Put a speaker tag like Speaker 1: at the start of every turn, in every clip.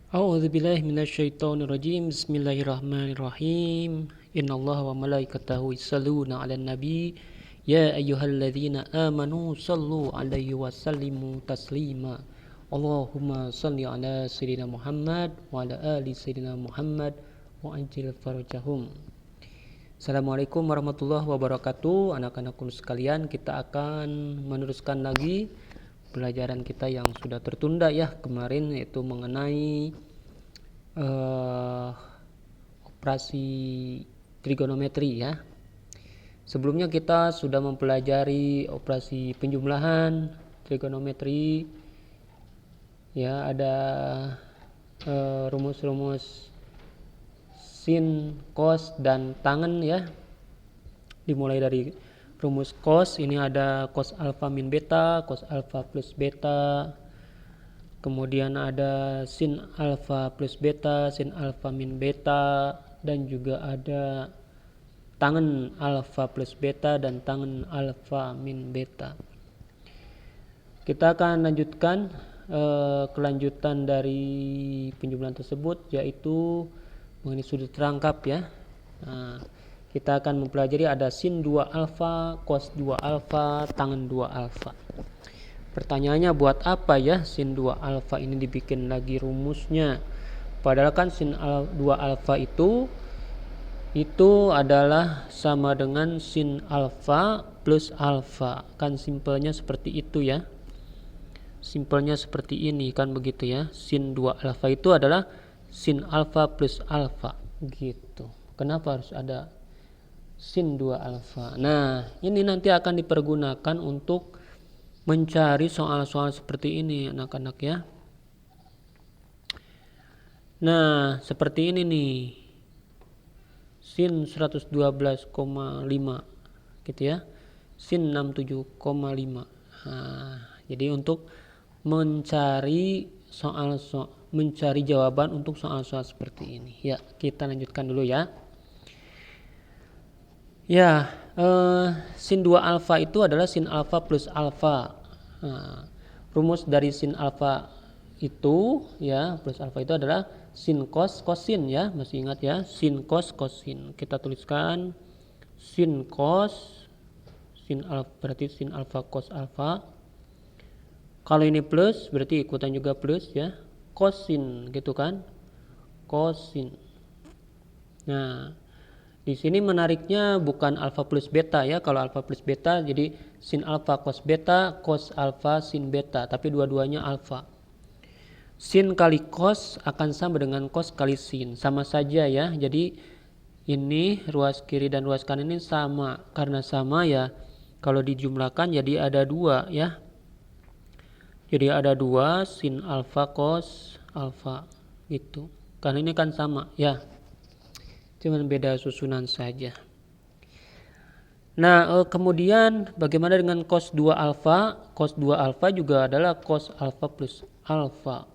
Speaker 1: A'udzubillahi minasyaitonirrajim. Bismillahirrahmanirrahim. Innallaha wa malaikatahu yusholluna 'alan nabi. Ya ayyuhalladzina amanu shallu 'alaihi wa sallimu taslima. Allahumma shalli 'ala sayyidina Muhammad wa 'ala ali sayyidina Muhammad wa ajil farajahum. Assalamualaikum warahmatullahi wabarakatuh. Anak-anakku sekalian, kita akan meneruskan lagi pelajaran kita yang sudah tertunda ya kemarin, yaitu mengenai operasi trigonometri ya. Sebelumnya kita sudah mempelajari operasi penjumlahan trigonometri ya, ada rumus-rumus sin, cos, dan tangen ya. Dimulai dari rumus cos, ini ada cos alfa min beta, cos alfa plus beta. Kemudian ada sin alfa plus beta, sin alfa min beta, dan juga ada tangen alfa plus beta dan tangen alfa min beta. Kita akan lanjutkan kelanjutan dari penjumlahan tersebut, yaitu mengenai sudut rangkap ya. Kita akan mempelajari ada sin 2 alfa, cos 2 alfa, tangen 2 alfa. Pertanyaannya, buat apa ya sin 2 alfa ini dibikin lagi rumusnya? Padahal kan sin 2 alfa itu adalah sama dengan sin alfa plus alfa. Kan simpelnya seperti itu ya. Simpelnya seperti ini kan, begitu ya. Sin 2 alfa itu adalah sin alfa plus alfa gitu. Kenapa harus ada sin 2 alfa? Nah, ini nanti akan dipergunakan untuk mencari soal-soal seperti ini anak-anak ya. Nah, seperti ini nih. Sin 112,5 gitu ya. Sin 67,5. Jadi untuk mencari mencari jawaban untuk soal-soal seperti ini. Ya, kita lanjutkan dulu ya. Ya, sin 2 alfa itu adalah sin alfa plus alfa. Rumus dari sin alfa itu ya, plus alfa itu adalah sin cos kosin ya, masih ingat ya, sin cos kosin. Kita tuliskan sin cos, sin alfa berarti sin alfa cos alfa. Kalau ini plus berarti ikutan juga plus ya, kosin gitu kan, kosin. Nah, di sini menariknya bukan alfa plus beta ya. Kalau alfa plus beta jadi sin alfa cos beta, cos alfa sin beta, tapi dua-duanya alfa. Sin kali cos akan sama dengan cos kali sin, sama saja ya. Jadi ini ruas kiri dan ruas kanan ini sama. Karena sama ya, kalau dijumlahkan jadi ada 2 ya. Jadi ada 2 sin alfa cos alfa gitu. Karena ini kan sama ya, cuman beda susunan saja. Nah, kemudian bagaimana dengan cos 2 alfa? Cos 2 alfa juga adalah cos alfa plus alfa.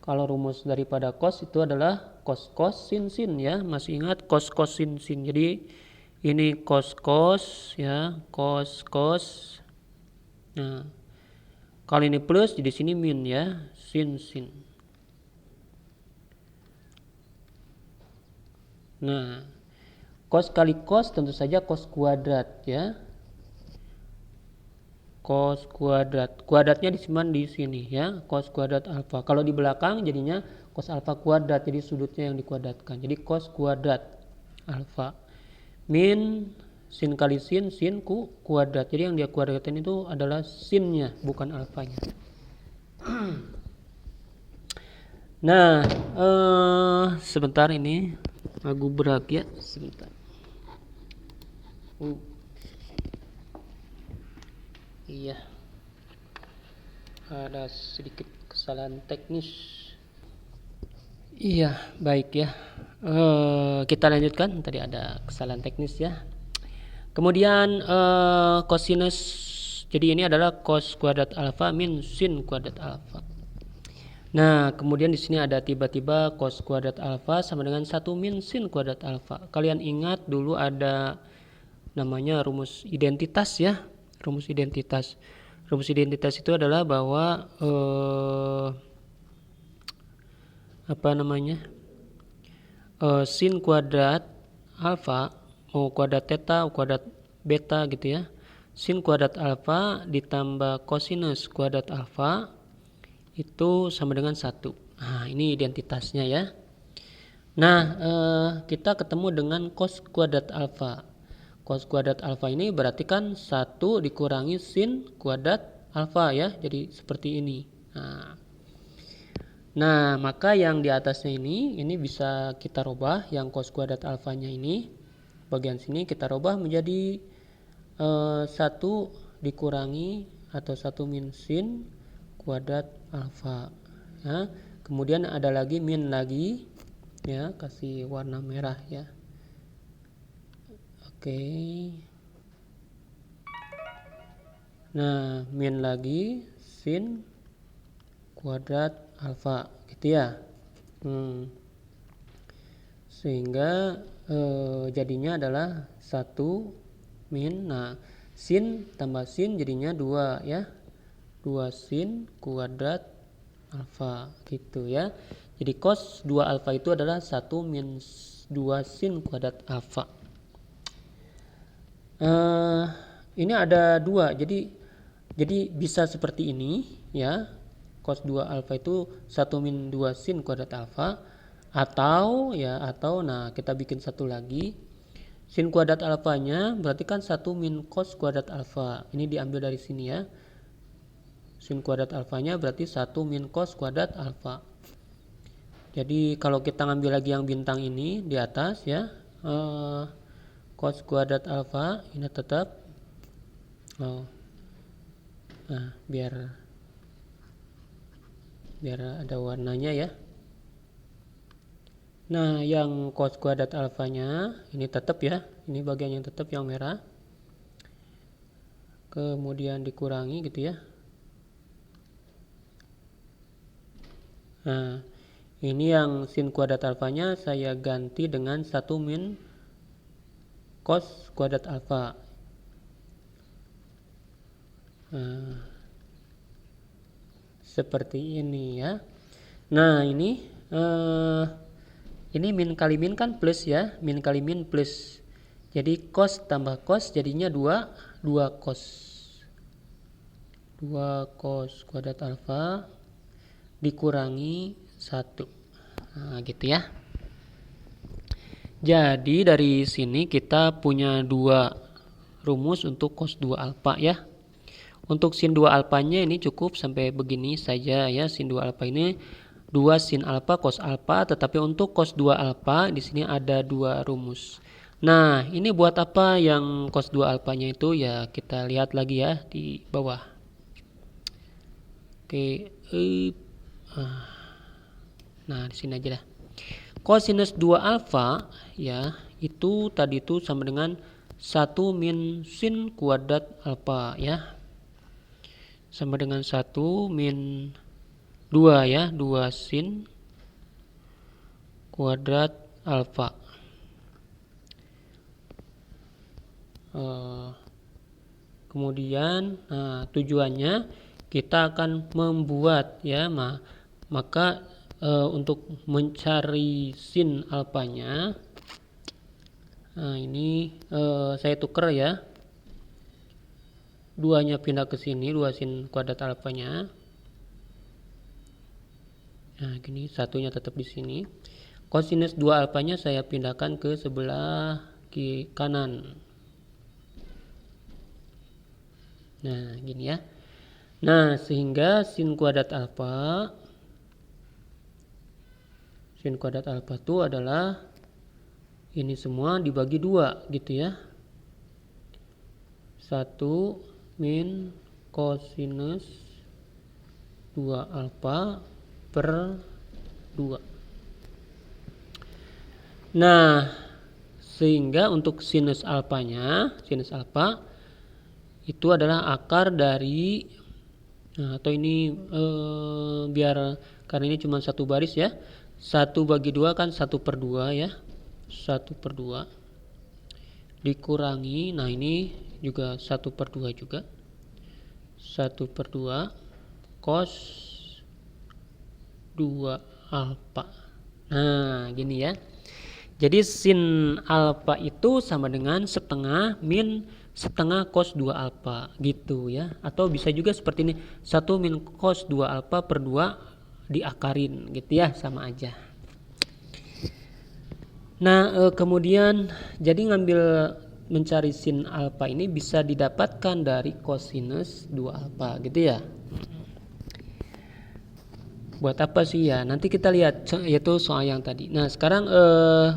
Speaker 1: Kalau rumus daripada cos itu adalah cos cos sin sin ya, masih ingat cos cos sin sin. Jadi ini cos cos ya, cos cos. Nah, kalau ini plus jadi sini min ya, sin sin. Nah, cos kali cos tentu saja cos kuadrat ya. Cos kuadrat. Kuadratnya disimpan di sini ya, cos kuadrat alfa. Kalau di belakang jadinya cos alfa kuadrat, jadi sudutnya yang dikuadratkan. Jadi cos kuadrat alfa. Min sin kali sin, sin kuadrat. Jadi yang dia kuadratkan itu adalah sinnya, bukan alfanya. Nah, sebentar ini lagu berak ya, sebentar. Iya, ada sedikit kesalahan teknis. Iya, baik ya. Kita lanjutkan, tadi ada kesalahan teknis ya. Kemudian cosinus, jadi ini adalah cos kuadrat alfa min sin kuadrat alfa. Nah, kemudian di sini ada tiba-tiba cos kuadrat alfa sama dengan 1 min sin kuadrat alfa. Kalian ingat dulu ada namanya rumus identitas ya. Rumus identitas. Rumus identitas itu adalah bahwa apa namanya, sin kuadrat alfa mau kuadrat theta kuadrat beta gitu ya, sin kuadrat alfa ditambah kosinus kuadrat alfa itu sama dengan 1. Nah, ini identitasnya ya. Nah, kita ketemu dengan cos kuadrat alfa. Cos kuadrat alfa ini berarti kan 1 dikurangi sin kuadrat alfa ya. Jadi seperti ini. Nah, maka yang di atasnya ini bisa kita rubah, yang cos kuadrat alfanya ini bagian sini kita rubah menjadi 1 dikurangi atau 1 min sin kuadrat alfa ya. Kemudian ada lagi min lagi ya, kasih warna merah ya. Oke. Nah, min lagi sin kuadrat alfa gitu ya. Sehingga jadinya adalah 1 min, nah sin tambah sin jadinya 2 ya, 2 sin kuadrat alfa gitu ya. Jadi cos 2 alfa itu adalah 1 min 2 sin kuadrat alfa. Ini ada 2, jadi bisa seperti ini ya, cos 2 alfa itu 1 min 2 sin kuadrat alfa, atau nah kita bikin satu lagi, sin kuadrat alfanya berarti kan 1 min cos kuadrat alfa, ini diambil dari sini ya, sin kuadrat alfanya berarti 1 min cos kuadrat alfa. Jadi kalau kita ngambil lagi yang bintang ini di atas ya, cos kuadrat alfa ini tetap nah biar ada warnanya ya. Nah, yang cos kuadrat alfanya ini tetap ya, ini bagian yang tetap yang merah, kemudian dikurangi gitu ya. Nah, ini yang sin kuadrat alfanya saya ganti dengan 1 min cos kuadrat alfa. Nah, seperti ini ya. Nah, ini min kali min kan plus ya, min kali min plus. Jadi cos tambah cos jadinya 2 cos. 2 cos kuadrat alfa dikurangi 1. Nah, gitu ya. Jadi dari sini kita punya 2 rumus untuk cos 2 alfa ya. Untuk sin 2 alfanya ini cukup sampai begini saja ya. Sin 2 alfa ini 2 sin alfa cos alfa, tetapi untuk cos 2 alfa di sini ada 2 rumus. Nah, ini buat apa yang cos 2 alfanya itu ya, kita lihat lagi ya di bawah. Oke, nah di sini aja dah. Kosinus 2 alfa ya, itu tadi itu sama dengan 1 min sin kuadrat alfa ya. Sama dengan 1 min 2 ya, 2 sin kuadrat alfa. Kemudian tujuannya kita akan membuat ya, maka untuk mencari sin alfanya, ini saya tuker ya, 2-nya pindah ke sini, 2 sin kuadrat alfanya. Nah, gini, 1-nya tetap di sini. Kosinus 2 alfanya saya pindahkan ke sebelah kanan. Nah, gini ya. Nah, sehingga sin kuadrat alfa itu adalah ini semua dibagi 2 gitu ya. 1 min kosinus 2 alfa per 2. Nah, sehingga untuk sinus alfa itu adalah akar dari, atau ini biar karena ini cuma satu baris ya, 1 bagi 2 kan 1/2 ya, 1/2 dikurangi, nah ini juga 1/2 juga, 1/2 cos 2 alfa. Nah, gini ya. Jadi sin alfa itu sama dengan setengah min setengah cos 2 alfa gitu ya. Atau bisa juga seperti ini, 1 min cos 2 alfa per 2 diakarin gitu ya, sama aja. Nah, kemudian jadi mencari sin alfa ini bisa didapatkan dari kosinus 2 alfa gitu ya. Buat apa sih ya? Nanti kita lihat yaitu soal yang tadi. Nah, sekarang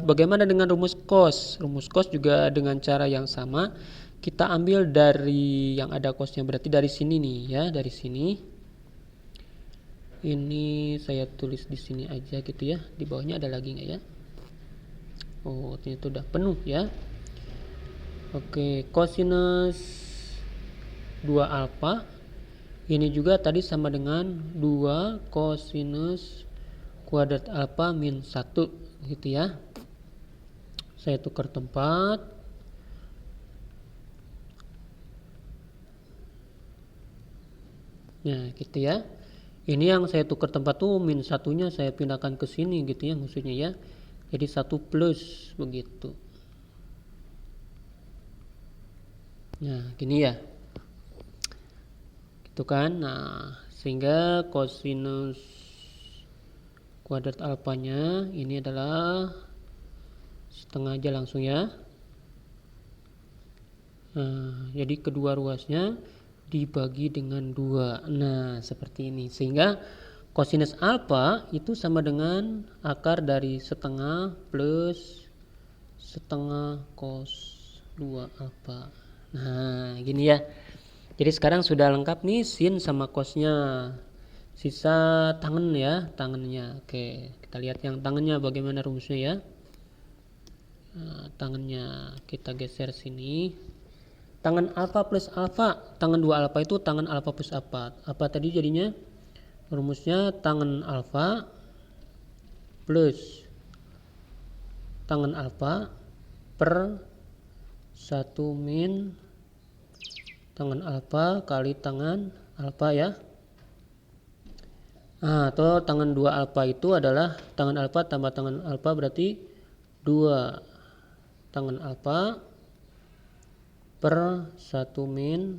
Speaker 1: bagaimana dengan rumus cos? Rumus cos juga dengan cara yang sama. Kita ambil dari yang ada cosnya, berarti dari sini nih ya, dari sini. Ini saya tulis di sini aja gitu ya. Di bawahnya ada lagi nggak ya? Oh, ternyata udah penuh ya. Oke, kosinus 2 alfa ini juga tadi sama dengan 2 kosinus kuadrat alfa min 1 gitu ya. Saya tukar tempat. Nah, gitu ya. Ini yang saya tukar tempat tuh min 1-nya saya pindahkan ke sini gitu ya, maksudnya ya. Jadi 1 plus begitu. Nah, gini ya. Gitu kan. Nah, sehingga kosinus kuadrat alfanya ini adalah setengah aja langsung ya. Nah, jadi kedua ruasnya dibagi dengan 2. Nah, seperti ini. Sehingga kosinus alfa itu sama dengan akar dari setengah plus setengah cos 2 alfa. Nah, gini ya. Jadi sekarang sudah lengkap nih sin sama cosnya. Sisa tangan ya, tangannya. Oke, kita lihat yang tangannya bagaimana rumusnya ya. Nah, tangannya kita geser sini. Tangan alfa plus alfa, tangan 2 alfa itu tangan alfa plus apa? Apa tadi jadinya? Rumusnya tangan alfa plus tangan alfa per 1 min tangan alfa kali tangan alfa ya. Nah, atau tangan 2 alfa itu adalah tangan alfa tambah tangan alfa berarti 2 tangan alfa per 1 min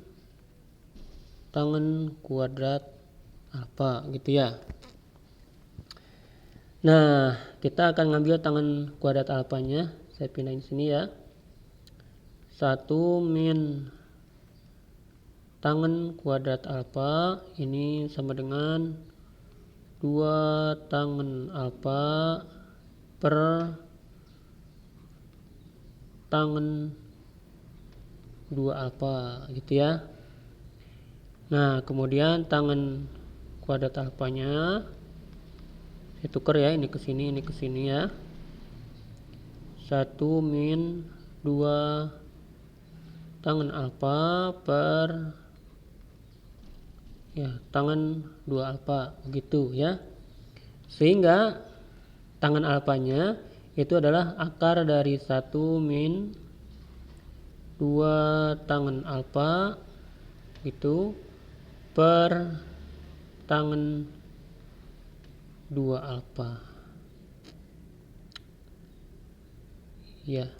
Speaker 1: tangan kuadrat alfa gitu ya. Nah, kita akan ngambil tangan kuadrat alfanya. Saya pindahin sini ya. 1 min tangan kuadrat alfa ini sama dengan 2 tangan alfa per tangan 2 alfa gitu ya. Nah, kemudian tangan kuadrat alfanya saya tukar ya, ini ke sini ya. 1 min 2 tangan alfa per ya tangan 2 alfa begitu ya. Sehingga tangan alfanya itu adalah akar dari 1 min 2 tangan alfa itu per tangan 2 alfa ya.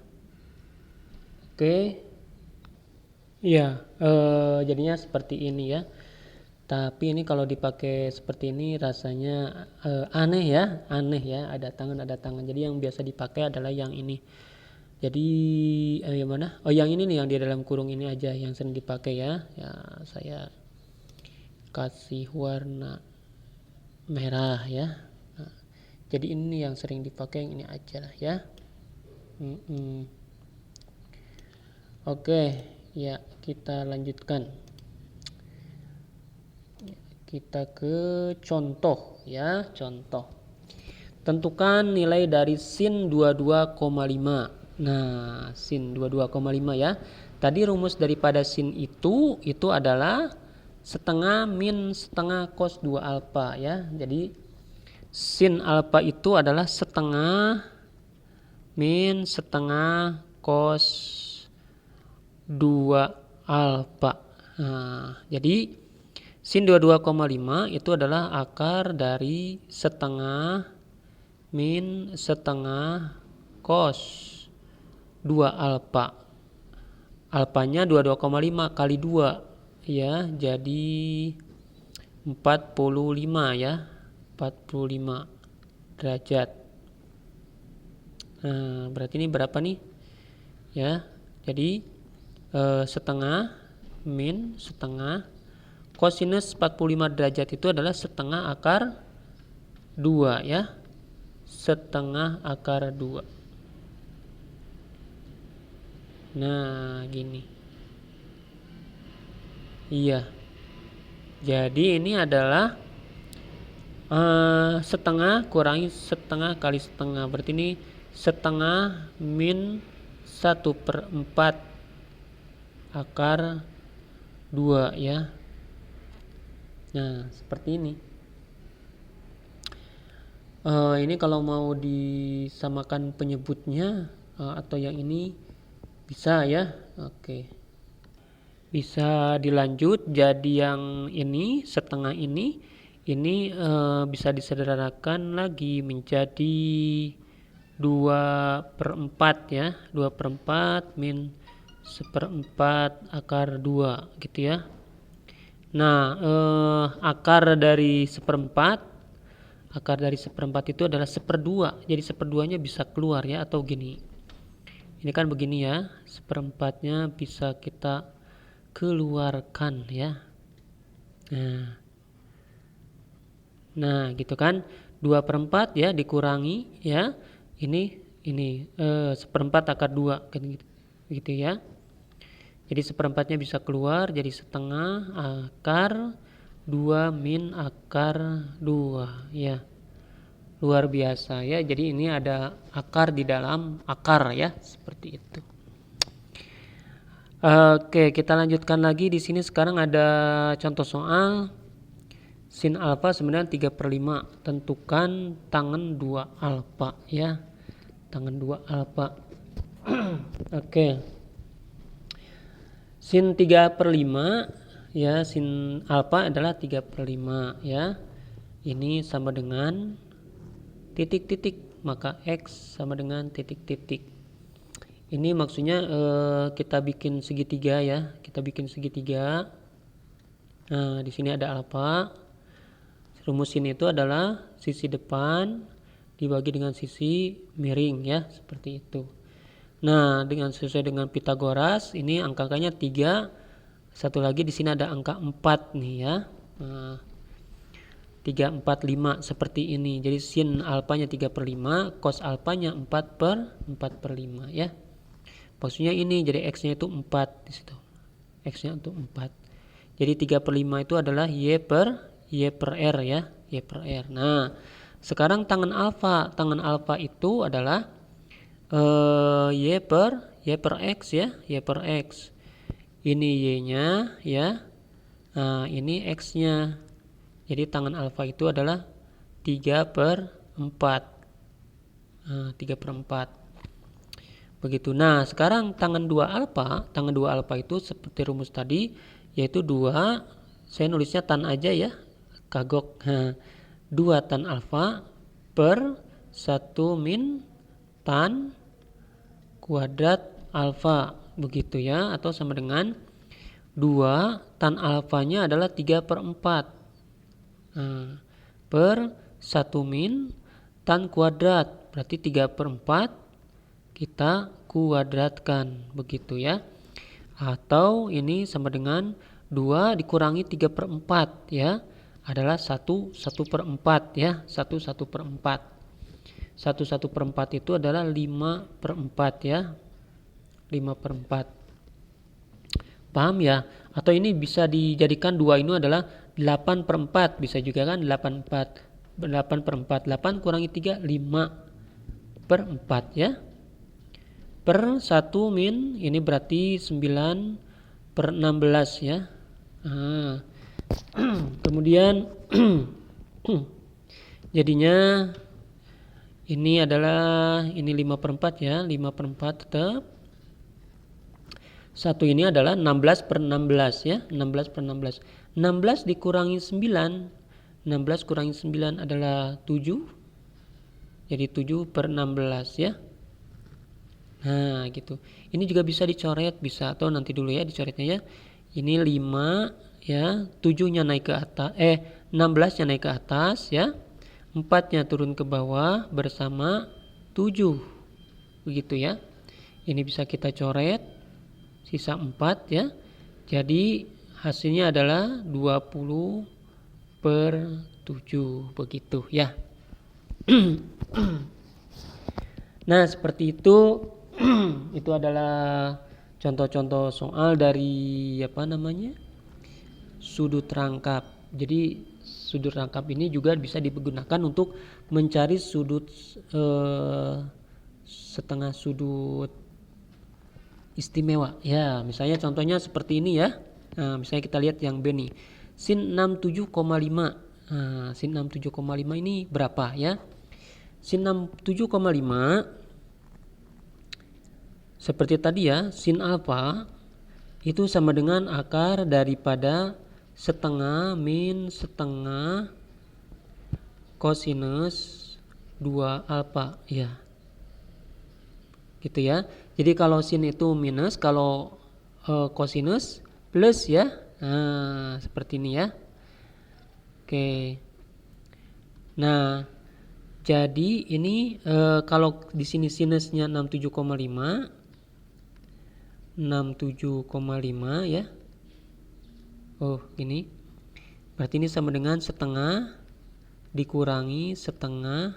Speaker 1: Oke ya, jadinya seperti ini ya. Tapi ini kalau dipakai seperti ini rasanya aneh ya, ada tangan. Jadi yang biasa dipakai adalah yang ini. Jadi yang mana? Oh, yang ini nih, yang di dalam kurung ini aja yang sering dipakai ya. Ya, saya kasih warna merah ya. Nah, jadi ini yang sering dipakai, yang ini aja lah ya. Oke, ya kita lanjutkan. Kita ke contoh ya, contoh. Tentukan nilai dari sin 22,5. Nah, sin 22,5 ya. Tadi rumus daripada sin itu adalah setengah min setengah cos 2 alfa ya. Jadi sin alfa itu adalah setengah min setengah cos 2 alfa. Nah, jadi Sin 22,5 itu adalah akar dari setengah min setengah cos 2 alfa. Alfanya 22,5 kali 2 ya, jadi 45 ya, 45 derajat. Nah, berarti ini berapa nih? Ya, jadi setengah min setengah kosinus 45 derajat itu adalah setengah akar 2 ya. Setengah akar 2. Nah, gini. Iya. Jadi ini adalah setengah kurangi setengah kali setengah. Berarti ini setengah min 1/4 akar 2 ya. Nah, seperti ini. Ini kalau mau disamakan penyebutnya atau yang ini bisa ya. Oke. Bisa dilanjut jadi yang ini setengah ini bisa disederhanakan lagi menjadi 2/4 ya. 2/4 min 1/4 akar 2 gitu ya. Nah, akar dari 1/4 itu adalah 1/2. Jadi 1/2-nya bisa keluar ya, atau gini. Ini kan begini ya, 1/4-nya bisa kita keluarkan ya. Nah, gitu kan. 2/4 ya dikurangi ya. Ini 1/4 akar 2 kan gitu ya. Jadi 1/4-nya bisa keluar jadi setengah akar 2 min akar 2 ya. Luar biasa ya. Jadi ini ada akar di dalam akar ya, seperti itu. Oke, kita lanjutkan lagi. Di sini sekarang ada contoh soal sin alfa sebenarnya 3/5. Tentukan tangen 2 alfa ya. Tangen 2 alfa. Oke. Sin 3/5 ya, sin alfa adalah 3/5 ya. Ini sama dengan titik-titik, maka X sama dengan titik-titik. Ini maksudnya kita bikin segitiga ya. Kita bikin segitiga. Nah, di sini ada alfa. Rumus sin itu adalah sisi depan dibagi dengan sisi miring ya, seperti itu. Nah, sesuai dengan Pitagoras, ini angka-angkanya 3. Satu lagi di sini ada angka 4 nih ya. Nah, 3, 4, 5 seperti ini. Jadi sin alfanya 3/5, cos alfanya 4/5 ya. Maksudnya ini jadi X-nya itu 4 di situ. X-nya untuk 4. Jadi 3/5 itu adalah Y per R ya, Y per R. Nah, sekarang tangen alfa. Tangen alfa itu adalah Y per X ya, Y per X. Ini Y-nya ya. Nah, ini X-nya. Jadi tangen alfa itu adalah 3/4. 3/4. Begitu. Nah, sekarang tangen 2 alfa itu seperti rumus tadi, yaitu 2, saya nulisnya tan aja ya, kagok. 2 tan alfa per 1 min tan kuadrat alfa, begitu ya, atau sama dengan 2 tan alfanya adalah 3/4 per 1 min tan kuadrat, berarti 3/4 kita kuadratkan, begitu ya. Atau ini sama dengan 2 dikurangi 3/4 ya, adalah 1/4 ya, 1/4. 1/4 itu adalah 5/4 ya, 5/4. Paham ya? Atau ini bisa dijadikan 2 ini adalah 8/4, bisa juga kan, 8/4. 8 kurangi 3, 5/4 ya. Per 1 min, ini berarti 9/16 ya. Kemudian jadinya ini adalah 5/4 ya, 5/4 tetap. Satu ini adalah 16/16 ya, 16/16. 16 dikurangi 9, 16 kurangi 9 adalah 7, jadi 7 per 16 ya. Nah gitu, ini juga bisa dicoret, bisa, atau nanti dulu ya dicoretnya ya. Ini 5 ya, 7-nya naik ke atas, 16-nya naik ke atas ya, 4-nya turun ke bawah bersama 7, begitu ya. Ini bisa kita coret, sisa 4 ya. Jadi hasilnya adalah 20 per 7, begitu ya. Nah seperti itu. Itu adalah contoh-contoh soal dari sudut rangkap. Jadi sudut rangkap ini juga bisa digunakan untuk mencari sudut setengah sudut istimewa. Ya, misalnya contohnya seperti ini ya. Nah, misalnya kita lihat yang B nih. Sin 67,5. Nah, sin 67,5 ini berapa ya? Sin 67,5 seperti tadi ya, sin alfa itu sama dengan akar daripada setengah min setengah kosinus 2 alfa ya. Gitu ya. Jadi kalau sin itu minus, kalau kosinus plus ya. Nah, seperti ini ya. Oke. Nah, jadi ini kalau di sini sinusnya 67,5 ya. Oh, ini. Berarti ini sama dengan setengah dikurangi setengah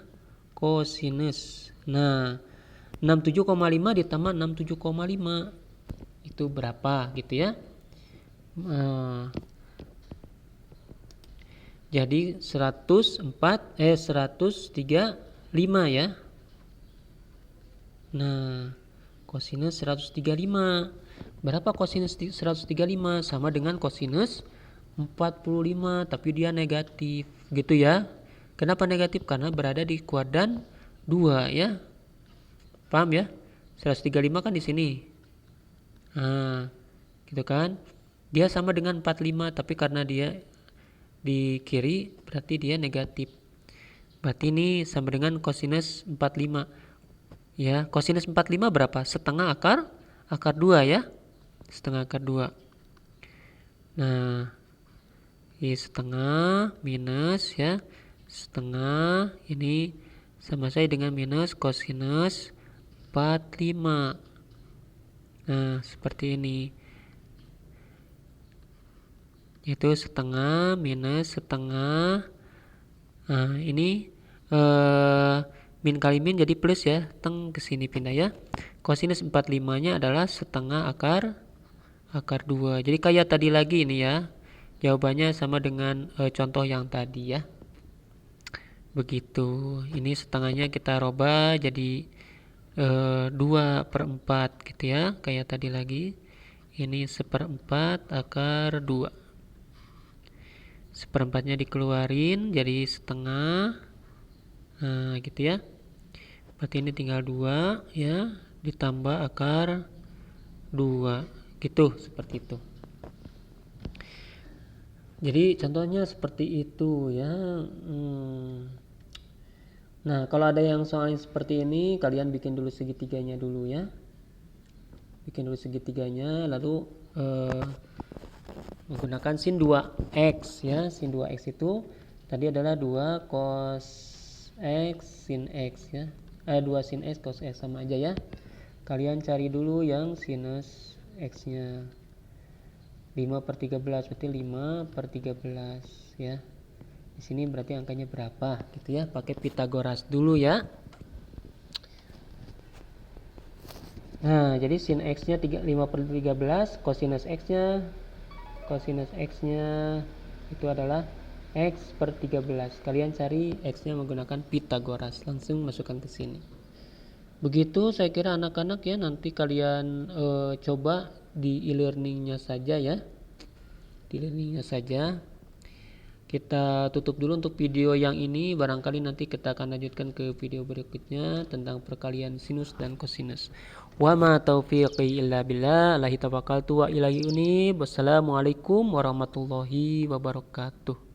Speaker 1: kosinus. Nah, 67,5 ditambah 67,5 itu berapa gitu ya. Jadi 135 ya. Nah, kosinus 135. Berapa kosinus 135? Sama dengan kosinus 45, tapi dia negatif gitu ya. Kenapa negatif? Karena berada di kuadran 2 ya. Paham ya? 135 kan di sini. Nah, gitu kan? Dia sama dengan 45, tapi karena dia di kiri berarti dia negatif. Berarti ini sama dengan kosinus 45. Ya, kosinus 45 berapa? Setengah akar 2 ya. Setengah akar 2. Nah, ini setengah minus ya. Setengah ini sama saya dengan minus kosinus 45. Nah, seperti ini. Itu setengah minus setengah. Nah, ini min kali min jadi plus ya. Teng ke sini pindah ya. Kosinus 45-nya adalah setengah akar 2. Jadi kayak tadi lagi ini ya. Jawabannya sama dengan contoh yang tadi ya. Begitu. Ini setengahnya kita rubah jadi 2/4 gitu ya. Kayak tadi lagi. Ini 1/4 akar 2. 1/4-nya dikeluarin jadi setengah. Nah gitu ya. Berarti ini tinggal 2 ya. Ditambah akar 2. Gitu, seperti itu. Jadi contohnya seperti itu ya. Nah kalau ada yang soalnya seperti ini, kalian bikin dulu segitiganya dulu ya. Bikin dulu segitiganya, lalu menggunakan sin 2x ya. Sin 2x itu tadi adalah 2 cos x sin x ya. 2 sin x cos x sama aja ya. Kalian cari dulu yang sinus x nya. 5/13 berarti 5/13 ya. Di sini berarti angkanya berapa gitu ya. Pakai Pitagoras dulu ya. Nah, jadi sin x nya 5/13, cosinus x nya itu adalah x/13. Kalian cari x nya menggunakan Pitagoras, langsung masukkan ke sini. Begitu saya kira anak-anak ya. Nanti kalian coba di e-learningnya saja ya. Di e-learningnya saja kita tutup dulu untuk video yang ini. Barangkali nanti kita akan lanjutkan ke video berikutnya tentang perkalian sinus dan kosinus. Wa ma taufiqi illa billah, alaihi tawakkaltu wa ilaihi unib. Wassalamualaikum warahmatullahi wabarakatuh.